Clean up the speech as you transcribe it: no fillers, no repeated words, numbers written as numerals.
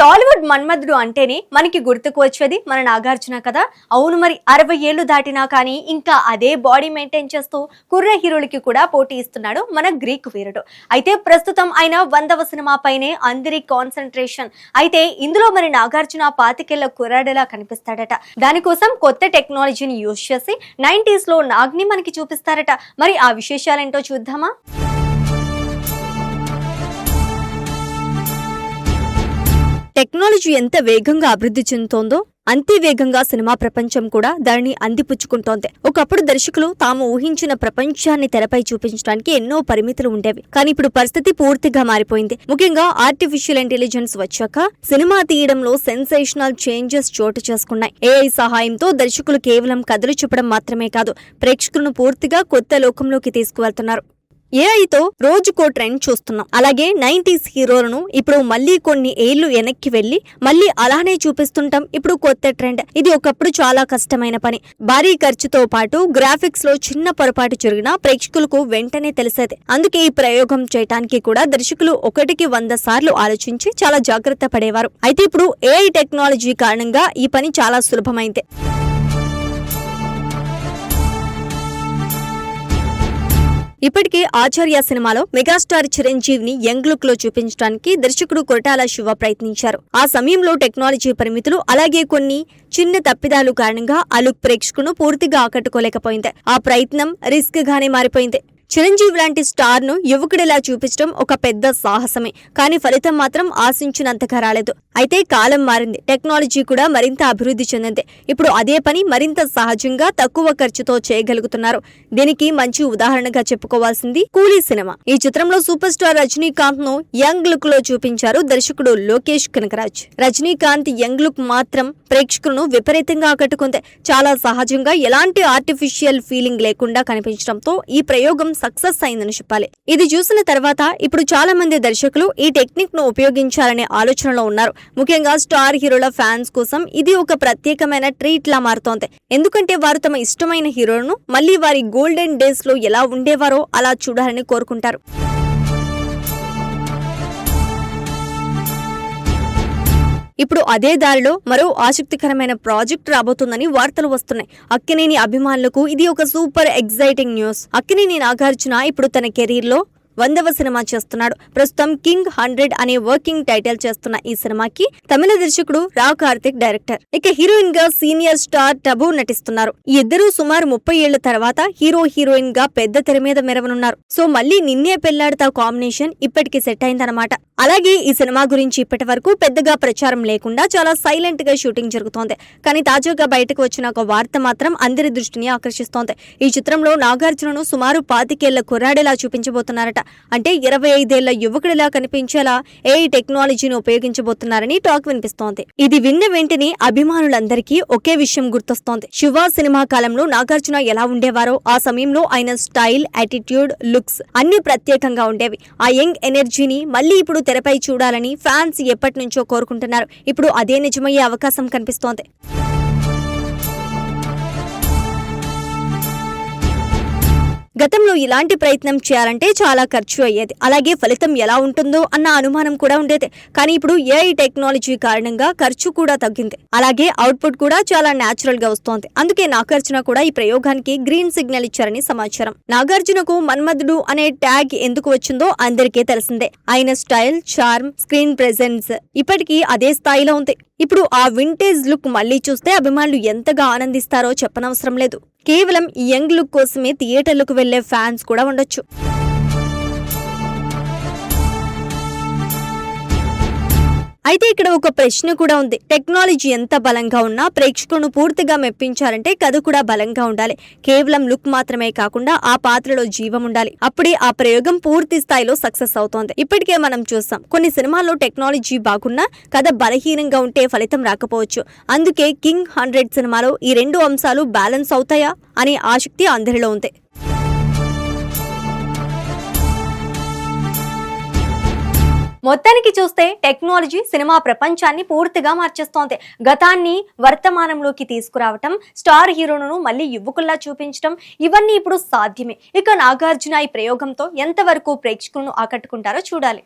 టాలీవుడ్ మన్మధుడు అంటేనే మనకి గుర్తుకు వచ్చేది మన నాగార్జున కదా. అవును, మరి 60 ఏళ్లు దాటినా కానీ ఇంకా అదే బాడీ మెయింటైన్ చేస్తూ కుర్ర హీరోలకి కూడా పోటీ ఇస్తున్నాడు మన గ్రీక్ వీరుడు. అయితే ప్రస్తుతం ఆయన 100వ సినిమా పైనే అందరి కాన్సన్ట్రేషన్. అయితే ఇందులో మరి నాగార్జున 25 కుర్రాడిలా కనిపిస్తాడట. దానికోసం కొత్త టెక్నాలజీని యూజ్ చేసి 90s లో నాగ్ని మనకి చూపిస్తారట. మరి ఆ విశేషాలేంటో చూద్దామా? టెక్నాలజీ ఎంత వేగంగా అభివృద్ధి చెందుతోందో అంతే వేగంగా సినిమా ప్రపంచం కూడా దానిని అందిపుచ్చుకుంటోంది. ఒకప్పుడు దర్శకులు తాము ఊహించిన ప్రపంచాన్ని తెరపై చూపించడానికి ఎన్నో పరిమితులు ఉండేవి. కానీ ఇప్పుడు పరిస్థితి పూర్తిగా మారిపోయింది. ముఖ్యంగా ఆర్టిఫిషియల్ ఇంటెలిజెన్స్ వచ్చాక సినిమా తీయడంలో సెన్సేషనల్ చేంజెస్ చోటు చేసుకున్నాయి. ఏఐ సహాయంతో దర్శకులు కేవలం కథలు చెప్పడం మాత్రమే కాదు, ప్రేక్షకులను పూర్తిగా కొత్త లోకంలోకి తీసుకువెళ్తున్నారు. ఏఐతో రోజుకో ట్రెండ్ చూస్తున్నాం. అలాగే 90s హీరోలను ఇప్పుడు మళ్ళీ కొన్ని ఏళ్లు వెనక్కి వెళ్లి మళ్ళీ అలానే చూపిస్తుంటాం. ఇప్పుడు కొత్త ట్రెండ్. ఇది ఒకప్పుడు చాలా కష్టమైన పని. భారీ ఖర్చుతో పాటు గ్రాఫిక్స్ లో చిన్న పొరపాటు జరిగినా ప్రేక్షకులకు వెంటనే తెలిసేది. అందుకే ఈ ప్రయోగం చేయడానికి కూడా దర్శకులు 1కి 100 సార్లు ఆలోచించి చాలా జాగ్రత్త పడేవారు. అయితే ఇప్పుడు ఏఐ టెక్నాలజీ కారణంగా ఈ పని చాలా సులభమైంది. ఇప్పటికే ఆచార్య సినిమాలో మెగాస్టార్ చిరంజీవిని యంగ్ లుక్ లో చూపించడానికి దర్శకుడు కొరటాల శివ ప్రయత్నించారు. ఆ సమయంలో టెక్నాలజీ పరిమితులు అలాగే కొన్ని చిన్న తప్పిదాలు కారణంగా ఆ లుక్ ప్రేక్షకులను పూర్తిగా ఆకట్టుకోలేకపోయింది. ఆ ప్రయత్నం రిస్క్ గానే మారిపోయింది. చిరంజీవి లాంటి స్టార్ ను యువకుడిలా చూపించడం ఒక పెద్ద సాహసమే. కానీ ఫలితం మాత్రం ఆశించినంతగా రాలేదు. అయితే కాలం మారింది, టెక్నాలజీ కూడా మరింత అభివృద్ధి చెందింది. ఇప్పుడు అదే పని మరింత సహజంగా తక్కువ ఖర్చుతో చేయగలుగుతున్నారు. దీనికి మంచి ఉదాహరణగా చెప్పుకోవాల్సింది కూలీ సినిమా. ఈ చిత్రంలో సూపర్ స్టార్ రజనీకాంత్ ను యంగ్ లుక్ లో చూపించారు దర్శకుడు లోకేష్ కనగరాజ్. రజనీకాంత్ యంగ్ లుక్ మాత్రం ప్రేక్షకులను విపరీతంగా ఆకట్టుకుంది. చాలా సహజంగా ఎలాంటి ఆర్టిఫిషియల్ ఫీలింగ్ లేకుండా కనిపించడంతో ఈ ప్రయోగం సక్సెస్ అయిందని చెప్పాలి. ఇది చూసిన తర్వాత ఇప్పుడు చాలా మంది దర్శకులు ఈ టెక్నిక్ ను ఉపయోగించాలనే ఆలోచనలో ఉన్నారు. ముఖ్యంగా స్టార్ హీరోల ఫ్యాన్స్ కోసం ఇది ఒక ప్రత్యేకమైన ట్రీట్ లా మారుతోంది. ఎందుకంటే వారు తమ ఇష్టమైన హీరోలను మళ్లీ వారి గోల్డెన్ డేస్ లో ఎలా ఉండేవారో అలా చూడాలని కోరుకుంటారు. ఇప్పుడు అదే దారిలో మరో ఆసక్తికరమైన ప్రాజెక్ట్ రాబోతుందని వార్తలు వస్తున్నాయి. అక్కినేని అభిమానులకు ఇది ఒక super exciting news. Akkineni Nagarjuna ఇప్పుడు తన కెరీర్ లో 100వ సినిమా చేస్తున్నాడు. ప్రస్తుతం కింగ్ 100 అనే వర్కింగ్ టైటిల్ చేస్తున్న ఈ సినిమాకి తమిళ దర్శకుడు రా కార్తిక్ డైరెక్టర్. ఇక హీరోయిన్ గా సీనియర్ స్టార్ టబు నటిస్తున్నారు. ఈ ఇద్దరు సుమారు 30 ఏళ్ల తర్వాత హీరో హీరోయిన్ గా పెద్ద తెర మీద మెరవనున్నారు. సో మళ్ళీ నిన్నే పెళ్లాడతా కాంబినేషన్ ఇప్పటికి సెట్ అయిందన్నమాట. అలాగే ఈ సినిమా గురించి ఇప్పటి వరకు పెద్దగా ప్రచారం లేకుండా చాలా సైలెంట్ గా షూటింగ్ జరుగుతోంది. కానీ తాజాగా బయటకు వచ్చిన ఒక వార్త మాత్రం అందరి దృష్టిని ఆకర్షిస్తోంది. ఈ చిత్రంలో నాగార్జునను సుమారు 25 ఏళ్ల కుర్రాడిలా చూపించబోతున్నారట. అంటే 25 ఏళ్ల యువకుడిలా కనిపించేలా ఏఐ టెక్నాలజీని ఉపయోగించబోతున్నారని టాక్ వినిపిస్తోంది. ఇది విన్న వెంటనే అభిమానులందరికీ ఒకే విషయం గుర్తొస్తోంది. శివ సినిమా కాలంలో నాగార్జున ఎలా ఉండేవారో ఆ సమయంలో ఆయన స్టైల్, యాటిట్యూడ్, లుక్స్ అన్ని ప్రత్యేకంగా ఉండేవి. ఆ యంగ్ ఎనర్జీని మళ్ళీ ఇప్పుడు తెరపై చూడాలని ఫ్యాన్స్ ఎప్పటి నుంచో కోరుకుంటున్నారు. ఇప్పుడు అదే నిజమయ్యే అవకాశం కనిపిస్తోంది. గతంలో ఇలాంటి ప్రయత్నం చేయాలంటే చాలా ఖర్చు అయ్యేది. అలాగే ఫలితం ఎలా ఉంటుందో అన్న అనుమానం కూడా ఉండేది. కానీ ఇప్పుడు ఏఐ టెక్నాలజీ కారణంగా ఖర్చు కూడా తగ్గింది. అలాగే అవుట్పుట్ కూడా చాలా న్యాచురల్ గా వస్తోంది. అందుకే నాగార్జున కూడా ఈ ప్రయోగానికి గ్రీన్ సిగ్నల్ ఇచ్చారని సమాచారం. నాగార్జునకు మన్మధుడు అనే ట్యాగ్ ఎందుకు వచ్చిందో అందరికీ తెలిసిందే. ఆయన స్టైల్, చార్మ్, స్క్రీన్ ప్రెజెన్స్ ఇప్పటికీ అదే స్థాయిలో ఉంది. ఇప్పుడు ఆ వింటేజ్ లుక్ మళ్లీ చూస్తే అభిమానులు ఎంతగా ఆనందిస్తారో చెప్పనవసరం లేదు. కేవలం ఈ యంగ్ లుక్ కోసమే థియేటర్లకు వెళ్లే ఫ్యాన్స్ కూడా ఉండొచ్చు. అయితే ఇక్కడ ఒక ప్రశ్న కూడా ఉంది. టెక్నాలజీ ఎంత బలంగా ఉన్నా ప్రేక్షకులను పూర్తిగా మెప్పించాలంటే కథ కూడా బలంగా ఉండాలి. కేవలం లుక్ మాత్రమే కాకుండా ఆ పాత్రలో జీవం ఉండాలి. అప్పుడే ఆ ప్రయోగం పూర్తి స్థాయిలో సక్సెస్ అవుతోంది. ఇప్పటికే మనం చూసాం, కొన్ని సినిమాల్లో టెక్నాలజీ బాగున్నా కథ బలహీనంగా ఉంటే ఫలితం రాకపోవచ్చు. అందుకే కింగ్ 100 సినిమాలో ఈ 2 అంశాలు బ్యాలెన్స్ అవుతాయా అనే ఆసక్తి అందరిలో ఉంది. మొత్తానికి చూస్తే టెక్నాలజీ సినిమా ప్రపంచాన్ని పూర్తిగా మార్చేస్తోంది. గతాన్ని వర్తమానంలోకి తీసుకురావటం, స్టార్ హీరోలను మళ్ళీ యువకుల్లా చూపించడం, ఇవన్నీ ఇప్పుడు సాధ్యమే. ఇక నాగార్జున ఈ ప్రయోగంతో ఎంతవరకు ప్రేక్షకులను ఆకట్టుకుంటారో చూడాలి.